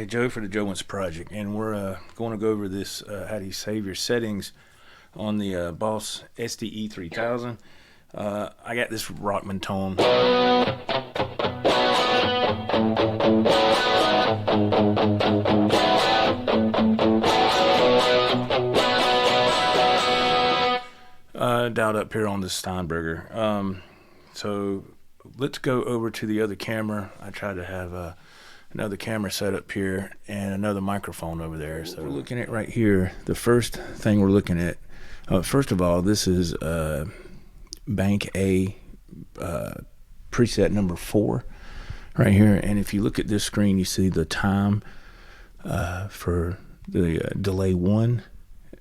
Hey Joe for the Joe Wentz project, and we're going to go over this how do you save your settings on the Boss SDE 3000. I got this Rockman tone. Dialed up here on the Steinberger. So let's go over to the other camera. I tried to have another camera set up here and another microphone over there. So we're looking at right here. The first thing we're looking at, first of all, this is Bank A preset number 4 right here. And if you look at this screen, you see the time for the delay 1,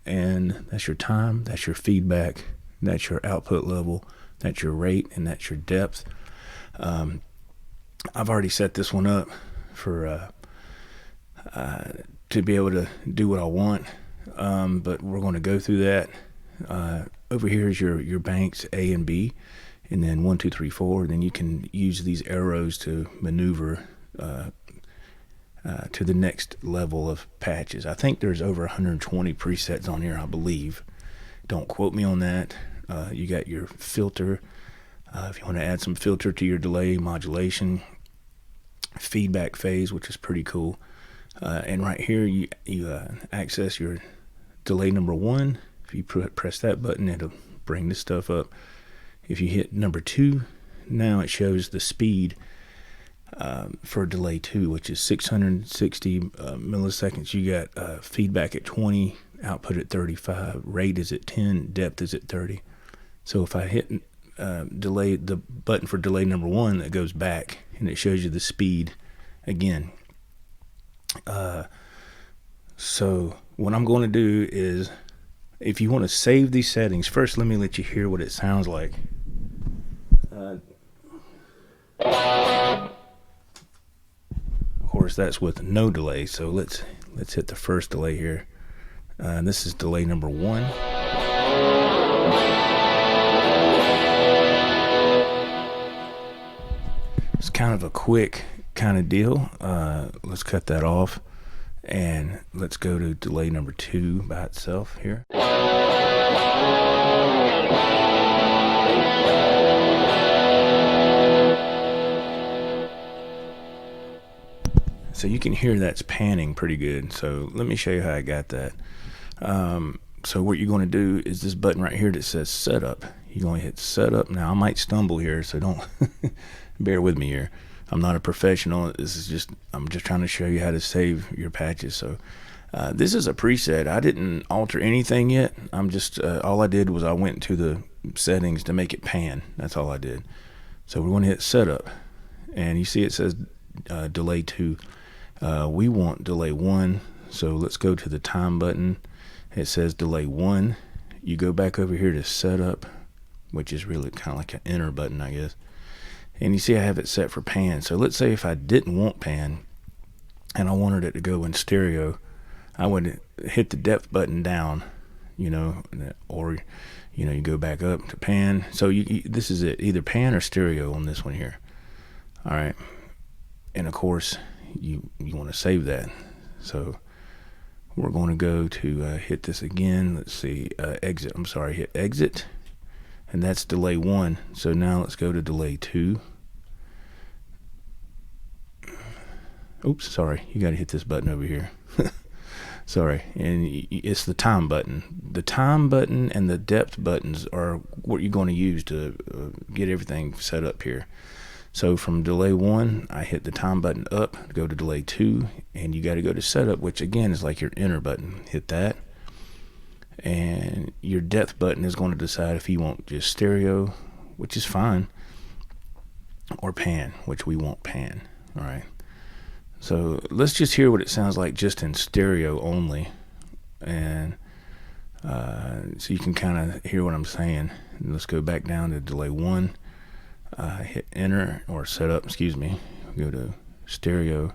and that's your time, that's your feedback, that's your output level, that's your rate, and that's your depth. I've already set this one up for to be able to do what I want, but we're going to go through that. Over here is your banks A and B, and then 1, 2, 3, 4. Then you can use these arrows to maneuver to the next level of patches. I think there's over 120 presets on here, I believe. Don't quote me on that. You got your filter, if you want to add some filter to your delay modulation, feedback phase, which is pretty cool. And right here you access your delay number 1. If you press that button, it'll bring this stuff up. If you hit number 2, now it shows the speed for delay 2, which is 660 milliseconds. You got feedback at 20, output at 35, rate is at 10, depth is at 30. So if I hit delay, the button for delay number 1, that goes back and it shows you the speed again. So what I'm going to do is, if you want to save these settings, first let me let you hear what it sounds like. Of course, that's with no delay. So let's hit the first delay here. This is delay number 1. It's kind of a quick kind of deal. Let's cut that off, and let's go to delay number 2 by itself here. So you can hear that's panning pretty good. So let me show you how I got that. So what you're going to do is this button right here that says setup. You're going to hit setup. Now I might stumble here, so don't bear with me here. I'm not a professional. I'm just trying to show you how to save your patches. So this is a preset. I didn't alter anything yet. I'm just all I did was I went to the settings to make it pan. That's all I did. So we're going to hit setup, and you see it says delay 2. We want delay 1, so let's go to the time button. It says delay 1. You go back over here to setup, which is really kind of like an enter button, I guess. And you see I have it set for pan. So let's say if I didn't want pan and I wanted it to go in stereo, I would hit the depth button down, or you go back up to pan. So this is it, either pan or stereo on this one here. All right, and of course you want to save that. So we're going to go to hit this again. Let's see, exit. I'm sorry, hit exit, and that's delay 1. So now let's go to delay 2. Oops, sorry, you got to hit this button over here. Sorry, and it's the time button. The time button and the depth buttons are what you're going to use to get everything set up here. So from delay 1, I hit the time button up to go to delay 2, and you got to go to setup, which again is like your enter button. Hit that, and your depth button is going to decide if you want just stereo, which is fine, or pan, which we want pan. All right. So let's just hear what it sounds like just in stereo only, and so you can kind of hear what I'm saying. And let's go back down to delay 1. Hit enter or setup, excuse me. Go to stereo.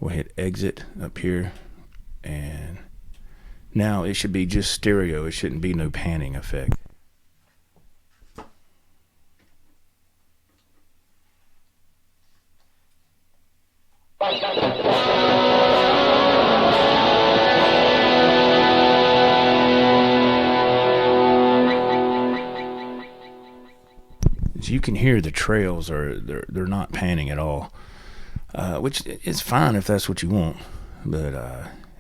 We'll hit exit up here, and now it should be just stereo. It shouldn't be no panning effect. you can hear the trails they're not panning at all, which is fine if that's what you want. But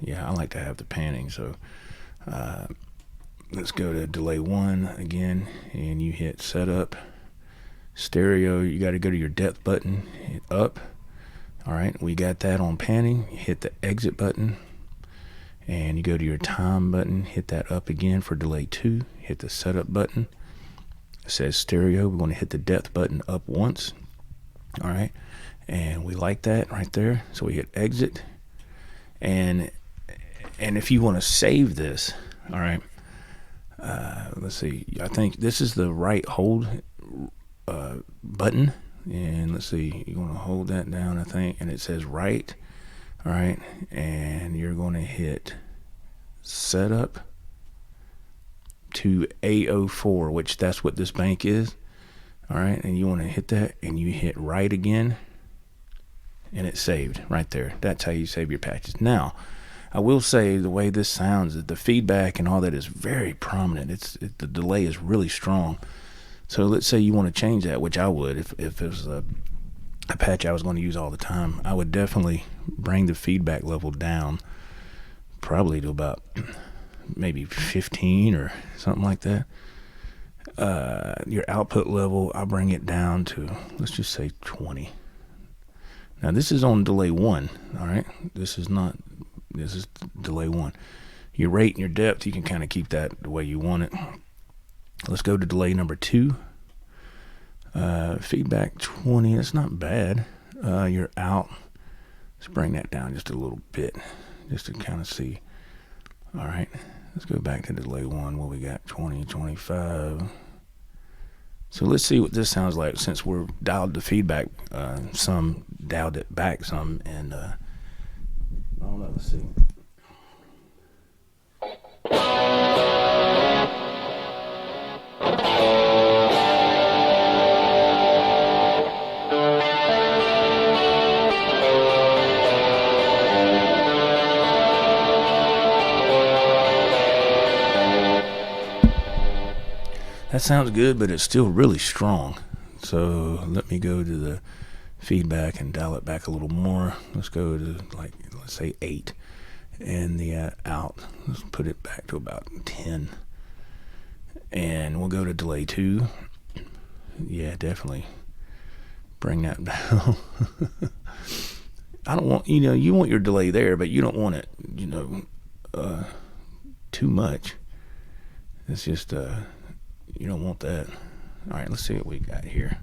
yeah, I like to have the panning. So let's go to delay 1 again, and you hit setup. Stereo, you got to go to your depth button, hit up. All right, we got that on panning. You hit the exit button, and you go to your time button, hit that up again for delay 2, hit the setup button. It says stereo. We're going to hit the depth button up once. All right, and we like that right there. So we hit exit, and if you want to save this, all right, let's see. I think this is the right hold button, and let's see. You want to hold that down, I think, and it says right. All right, and you're going to hit setup to A04, which that's what this bank is. All right, and you want to hit that, and you hit right again, and it's saved right there. That's how you save your patches. Now, I will say the way this sounds, the feedback and all that is very prominent. The delay is really strong. So let's say you want to change that, which I would if it was a patch I was going to use all the time. I would definitely bring the feedback level down, probably to about maybe 15 or something like that. Your output level, I'll bring it down to, let's just say 20. Now this is on delay 1, all right? This is delay 1. Your rate and your depth, you can kind of keep that the way you want it. Let's go to delay number 2. Feedback 20, that's not bad. Your out, let's bring that down just a little bit, just to kind of see. All right, let's go back to delay 1. What we got, 20, 25. So let's see what this sounds like since we're dialed the feedback some, dialed it back some, and I don't know, let's see. That sounds good, but it's still really strong. So let me go to the feedback and dial it back a little more. Let's go to, like, let's say 8. And the out, let's put it back to about 10. And we'll go to delay 2. Yeah, definitely bring that down. I don't want, you want your delay there, but you don't want it, too much. It's just, you don't want that. All right, let's see what we got here.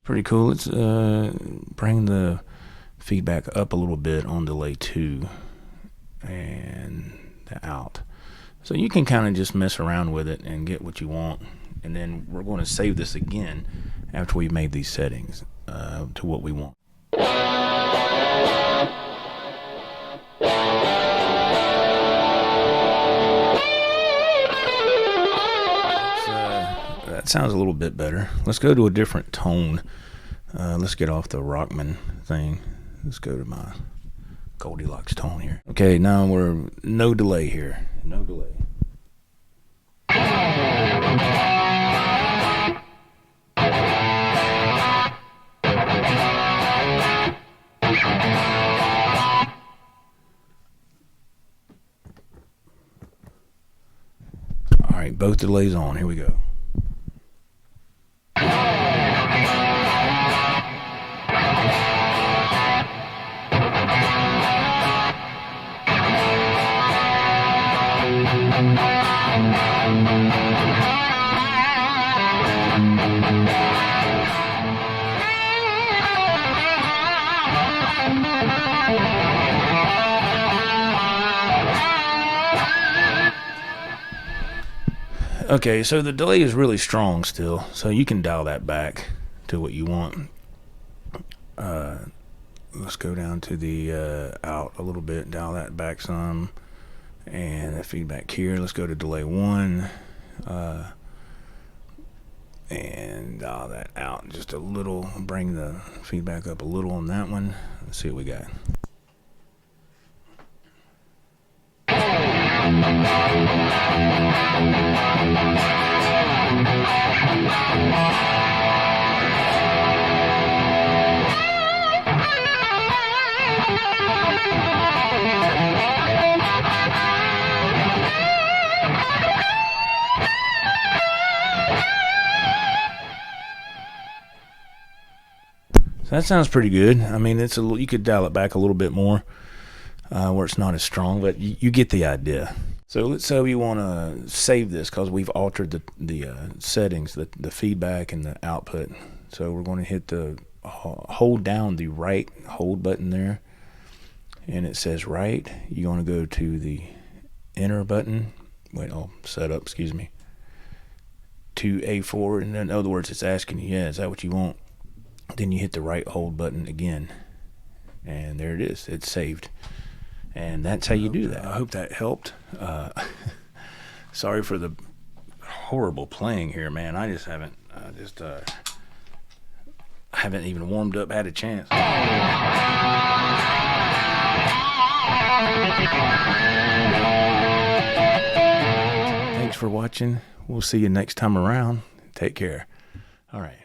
Pretty cool. Let's bring the feedback up a little bit on delay 2 and the out. So you can kind of just mess around with it and get what you want. And then we're going to save this again after we've made these settings to what we want. That sounds a little bit better. Let's go to a different tone. Let's get off the Rockman thing. Let's go to my Goldilocks tone here. Okay, now we're no delay here. No delay. All right, both delays on. Here we go. Okay, so the delay is really strong still, so you can dial that back to what you want. Let's go down to the out a little bit, dial that back some, and the feedback here, let's go to delay 1, and dial that out just a little, bring the feedback up a little on that one. Let's see what we got. So that sounds pretty good. I mean, it's you could dial it back a little bit more where it's not as strong, but you get the idea. So let's say we want to save this because we've altered the settings, the feedback and the output. So we're going to hit the hold down the right hold button there, and it says right. You're going to go to the enter button. Setup, excuse me, to A4, and in other words, it's asking you, yeah, is that what you want? Then you hit the right hold button again, and there it is. It's saved. And that's how you do that. I hope that helped. Sorry for the horrible playing here, man. I just haven't, haven't even warmed up, had a chance. Thanks for watching. We'll see you next time around. Take care. All right.